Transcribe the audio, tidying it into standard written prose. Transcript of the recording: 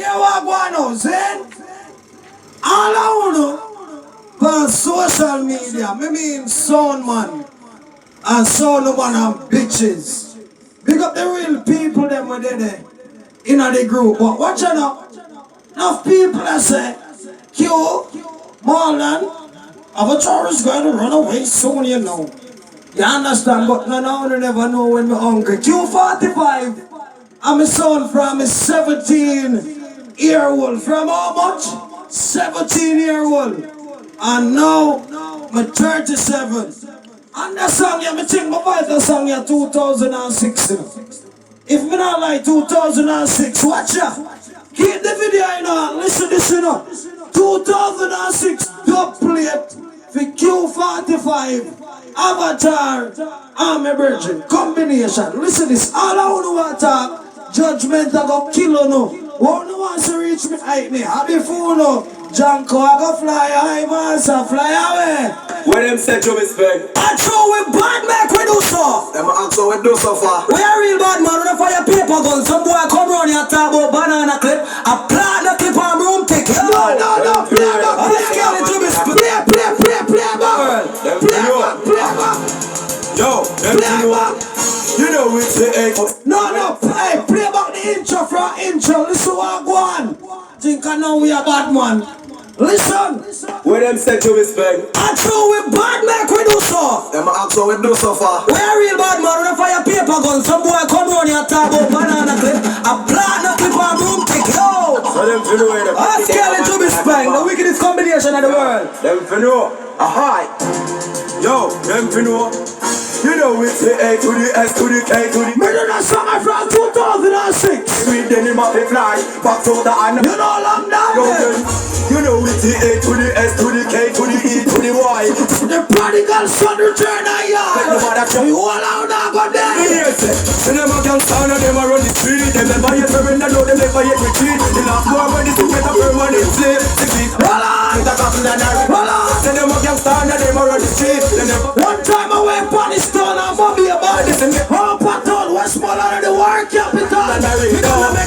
Yeah, what going on, Zen? All I know on social media, me mean sound man and sound man and bitches. Big up the real people them were there in the group. But watch out now. Enough people that say, Q, Moreland, our tourist going to run away soon, you know. You understand? But no, you never know when we're hungry. Q45, I'm a son from a 17-year-old. From how much? 17-year-old. And now, I'm 37. And that song, yeah, me think my vital song, yeah, 2006. If me not like 2006, watch ya. Keep the video, you know, listen, 2006, dub plate for Q45, Avatar, Army Virgin, combination. Listen this, all I want to talk, judgment I go kill you no. Won't no one to reach me, hype me, happy fool no. Janko, I go fly high, master, fly away. When them say you respect, I throw with bad make we do so. them ask how we do so far. We a real bad man, we fire paper gun. Some boy come round here talk about banana clip. I plant the clip on room tick. No, play back. Yo, them you know it's the egg. No, hey, play back the intro from intro. Listen what I go on. Think I know we a bad man. Listen. When them say you respect, I throw with bad make we do so. them ask how we do so far. We a real bad man, we fire paper gun. Some boy come round here talk about banana clip. I plant the clip on room tick. Yo. So them feel the way them. I scale it to be spang, the wickedest combination of the world. Them feel know. Aha. Yo, them feel know. You know it's the A to the S to the K to the. Me do that song from 2006. Sweet then him up fly. Back to the hand. You know long down Yo, there. you know it's the A to the S to the K to the E to the Y. The prodigal son return a yard. You all out now go there. Yes, and them a gang stand and them a run the street. Them never yet surrender, no them never yet retreat. The last war when the two get a permanent slave. The beat, Hold on. with a coffin and a rip. Hold on. Then them a gang stand and them a run the street. Them never. One time I went on the stone and Bobby about this. How patrol was smaller than the war capital. We gonna